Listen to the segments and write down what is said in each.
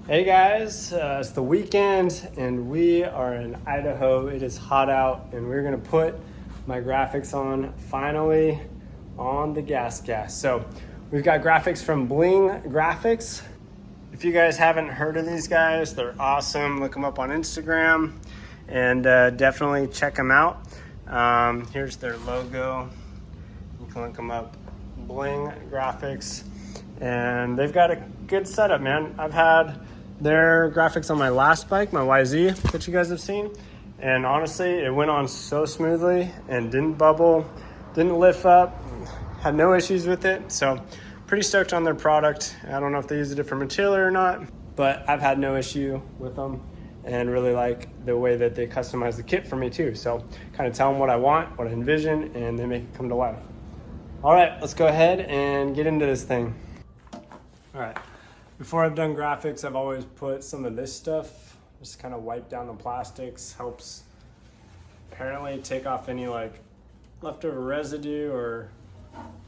Hey guys, it's the weekend and we are in Idaho. It is hot out and we're gonna put my graphics on finally on the GasGas. So we've got graphics from Bling Graphics. If you guys haven't heard of these guys, they're awesome. Look them up on Instagram and definitely check them out. Here's their logo. You can look them up, Bling Graphics. And they've got a good setup, man. I've had their graphics on my last bike, my YZ, that you guys have seen. And honestly, it went on so smoothly and didn't bubble, didn't lift up, had no issues with it. So pretty stoked on their product. I don't know if they use a different material or not, but I've had no issue with them and really like the way that they customize the kit for me too. So kind of tell them what I want, what I envision, and they make it come to life. All right, let's go ahead and get into this thing. All right, before I've done graphics, I've always put some of this stuff, just kind of wipe down the plastics, helps apparently take off any like leftover residue or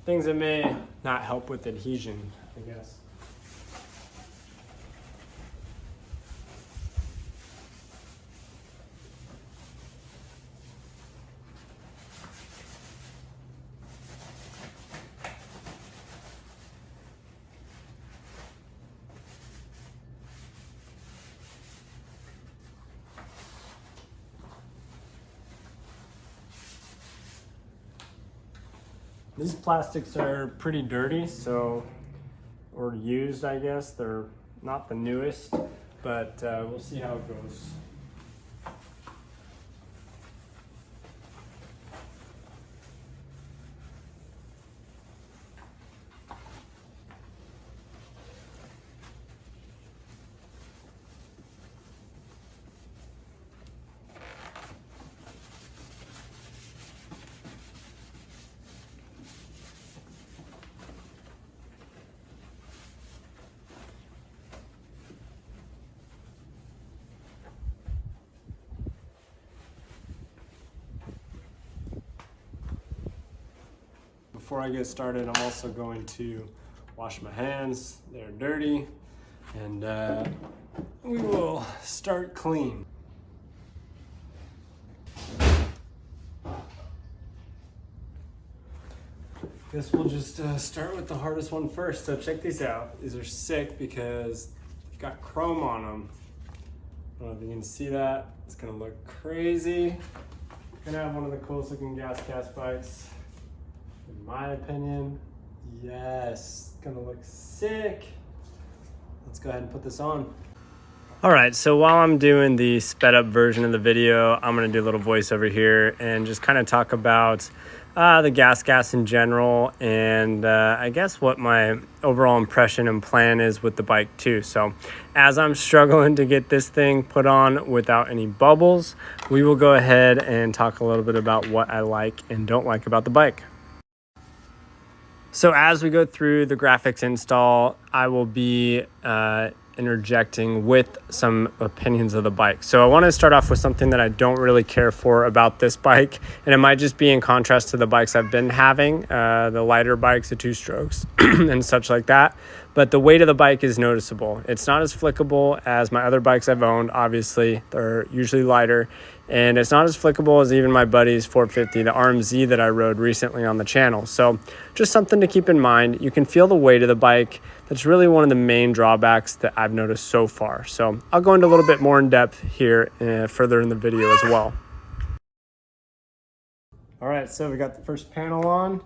things that may not help with adhesion, I guess. These plastics are pretty dirty, or used, I guess. They're not the newest, but we'll see how it goes. Before I get started, I'm also going to wash my hands. They're dirty, and we will start clean. Guess we'll just start with the hardest one first. So check these out. These are sick because they've got chrome on them. I don't know if you can see that. It's gonna look crazy. Gonna have one of the coolest looking GasGas bikes. In my opinion, yes, it's gonna look sick. Let's go ahead and put this on. All right, so while I'm doing the sped up version of the video, I'm gonna do a little voiceover here and just kind of talk about the GasGas in general, and I guess what my overall impression and plan is with the bike too. So as I'm struggling to get this thing put on without any bubbles, we will go ahead and talk a little bit about what I like and don't like about the bike. So as we go through the graphics install, I will be interjecting with some opinions of the bike. So I want to start off with something that I don't really care for about this bike, and it might just be in contrast to the bikes I've been having, the lighter bikes, the two strokes and such like that. But the weight of the bike is noticeable. It's not as flickable as my other bikes I've owned. Obviously, they're usually lighter, and it's not as flickable as even my buddy's 450, the RMZ that I rode recently on the channel. So just something to keep in mind. You can feel the weight of the bike. That's really one of the main drawbacks that I've noticed so far. So I'll go into a little bit more in depth here further in the video as well. All right, so we got the first panel on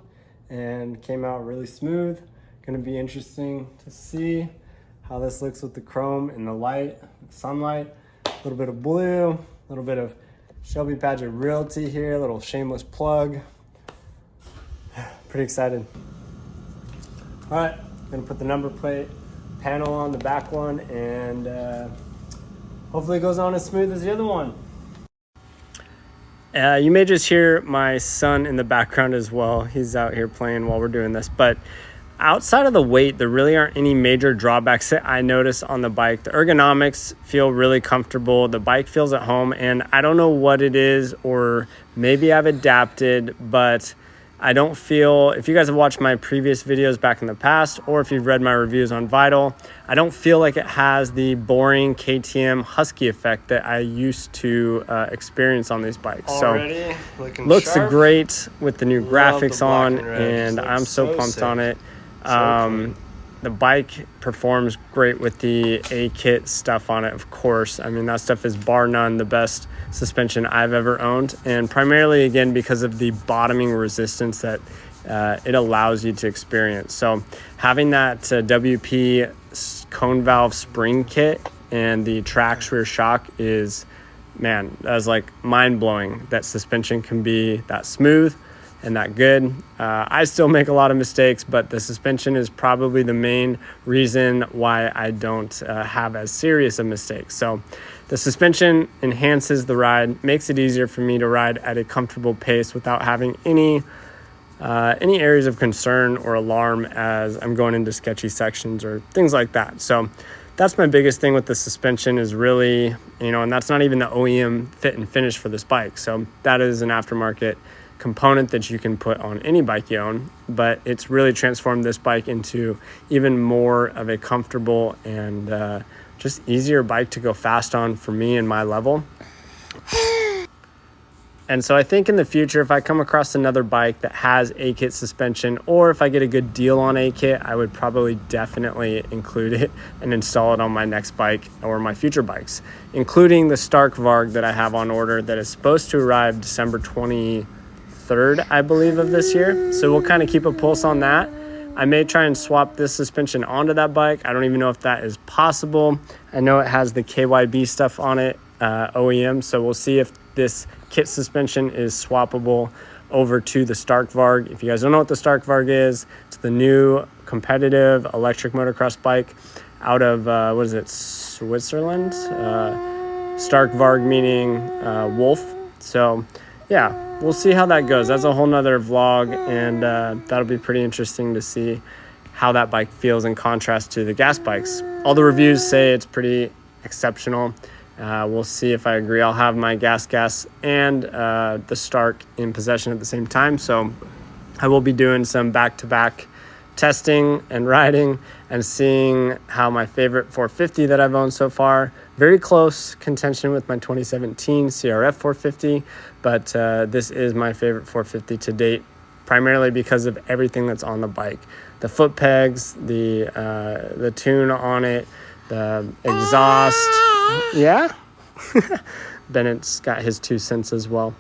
and came out really smooth. Going to be interesting to see how this looks with the chrome and the light, sunlight, a little bit of blue, a little bit of Shelby Padgett Realty here, a little shameless plug. Pretty excited. All right, gonna put the number plate panel on the back one, and hopefully it goes on as smooth as the other one. You may just hear my son in the background as well. He's out here playing while we're doing this, but outside of the weight, there really aren't any major drawbacks that I notice on the bike. The ergonomics feel really comfortable. The bike feels at home, and I don't know what it is, or maybe I've adapted, but I don't feel, if you guys have watched my previous videos back in the past, or if you've read my reviews on Vital, I don't feel like it has the boring KTM husky effect that I used to experience on these bikes. Already so looking looks sharp. Great with the new graphics on, and I'm so pumped sick. on it. So the bike performs great with the A-kit stuff on it, of course. I mean, that stuff is bar none the best suspension I've ever owned, and primarily, again, because of the bottoming resistance that it allows you to experience. So having that WP cone valve spring kit and the Trax rear shock is, man, that's like mind-blowing that suspension can be that smooth and that good. I still make a lot of mistakes, but the suspension is probably the main reason why I don't have as serious a mistake. So the suspension enhances the ride, makes it easier for me to ride at a comfortable pace without having any areas of concern or alarm as I'm going into sketchy sections or things like that. So that's my biggest thing with the suspension is really, and that's not even the OEM fit and finish for this bike. So that is an aftermarket component that you can put on any bike you own, but it's really transformed this bike into even more of a comfortable and just easier bike to go fast on for me and my level. And so I think in the future, if I come across another bike that has A-kit suspension, or if I get a good deal on A-kit, I would probably definitely include it and install it on my next bike or my future bikes, including the Stark Varg that I have on order that is supposed to arrive December 23rd, I believe, of this year. So we'll kind of keep a pulse on that. I may try and swap this suspension onto that bike. I don't even know if that is possible. I know it has the KYB stuff on it, OEM, so we'll see if this kit suspension is swappable over to the Stark Varg. If you guys don't know what the Stark Varg is, it's the new competitive electric motocross bike out of, Switzerland? Stark Varg meaning wolf. So yeah, we'll see how that goes. That's a whole nother vlog, and that'll be pretty interesting to see how that bike feels in contrast to the gas bikes. All the reviews say it's pretty exceptional. We'll see if I agree. I'll have my GasGas and the Stark in possession at the same time. So I will be doing some back-to-back testing and riding and seeing how my favorite 450 that I've owned so far, very close contention with my 2017 CRF 450, but this is my favorite 450 to date, primarily because of everything that's on the bike. The foot pegs, the tune on it, the exhaust. Yeah. Bennett's got his 2 cents as well.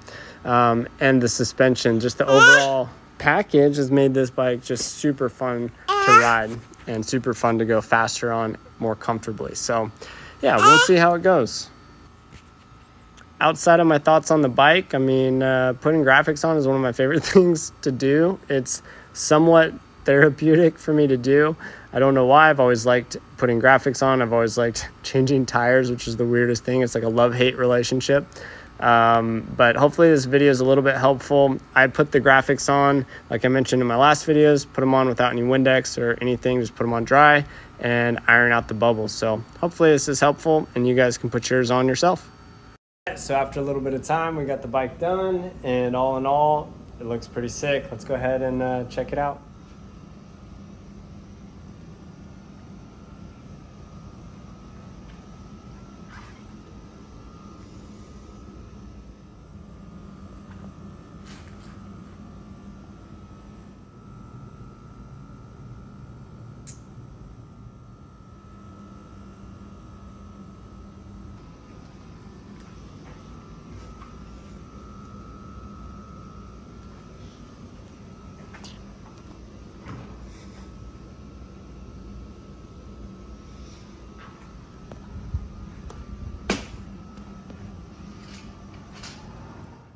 And the suspension, just the overall package has made this bike just super fun to ride and super fun to go faster on more comfortably. So yeah, we'll see how it goes. Outside of my thoughts on the bike, I mean, putting graphics on is one of my favorite things to do. It's somewhat therapeutic for me to do. I don't know why. I've always liked putting graphics on. I've always liked changing tires, which is the weirdest thing. It's like a love-hate relationship. But hopefully this video is a little bit helpful. I put the graphics on, like I mentioned in my last videos, put them on without any Windex or anything, just put them on dry and iron out the bubbles. So hopefully this is helpful and you guys can put yours on yourself. So after a little bit of time, we got the bike done, and all in all, it looks pretty sick. Let's go ahead and check it out.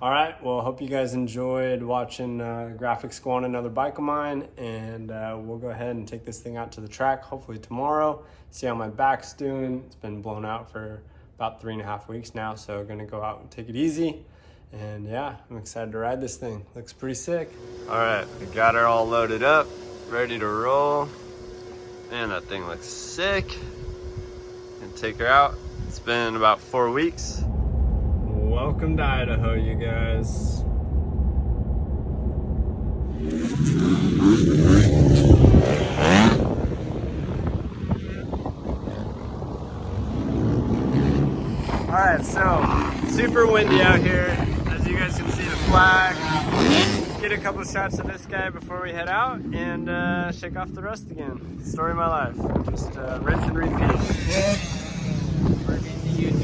All right, well, hope you guys enjoyed watching graphics go on another bike of mine, and we'll go ahead and take this thing out to the track, hopefully tomorrow, see how my back's doing. It's been blown out for about 3.5 weeks now, so we're gonna go out and take it easy. And yeah, I'm excited to ride this thing. Looks pretty sick. All right, we got her all loaded up, ready to roll. Man, that thing looks sick. Gonna take her out. It's been about 4 weeks. Welcome to Idaho, you guys. All right, so super windy out here. As you guys can see the flag. Get a couple shots of this guy before we head out and shake off the rust again. Story of my life. Just rinse and repeat.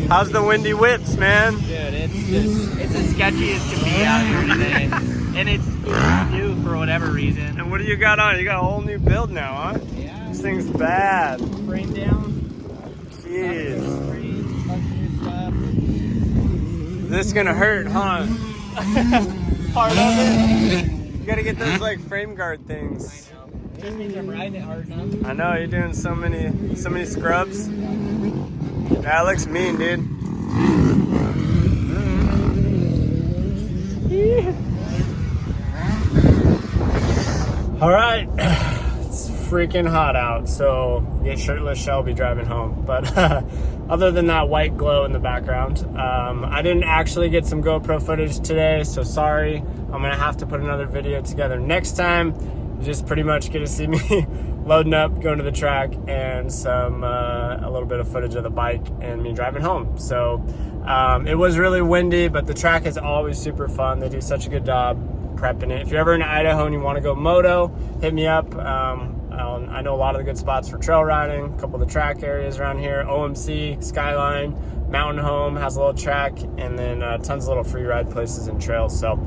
How's the windy whips, man? Dude, it's as sketchy as can be out here today. And it's new for whatever reason. And what do you got on? You got a whole new build now, huh? Yeah. This thing's bad. Frame down. Jeez. Bunch of new stuff. This is gonna hurt, huh? Part of it. You gotta get those like frame guard things. I know. Just means I'm riding it hard enough. I know, you're doing so many scrubs. That looks mean, dude. All right, it's freaking hot out, so get shirtless Shelby driving home. But other than that white glow in the background, I didn't actually get some GoPro footage today, so sorry. I'm gonna have to put another video together next time. You just pretty much get to see me loading up, going to the track, and a little bit of footage of the bike and me driving home. So it was really windy, but the track is always super fun. They do such a good job prepping it. If you're ever in Idaho and you want to go moto, hit me up. I know a lot of the good spots for trail riding, a couple of the track areas around here. OMC, Skyline, Mountain Home has a little track, and then tons of little free ride places and trails. So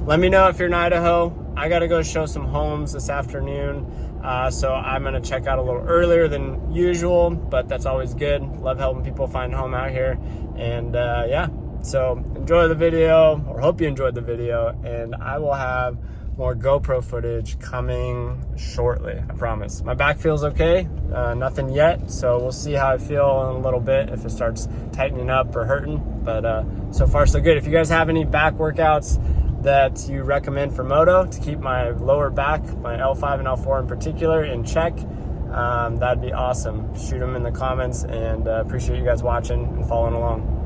let me know if you're in Idaho. I got to go show some homes this afternoon. So I'm going to check out a little earlier than usual, but that's always good. Love helping people find a home out here. And yeah, so enjoy the video, or hope you enjoyed the video, and I will have more GoPro footage coming shortly, I promise. My back feels okay, nothing yet, so we'll see how I feel in a little bit, if it starts tightening up or hurting, but so far so good. If you guys have any back workouts that you recommend for moto to keep my lower back, my L5 and L4 in particular, in check, that'd be awesome. Shoot them in the comments, and appreciate you guys watching and following along.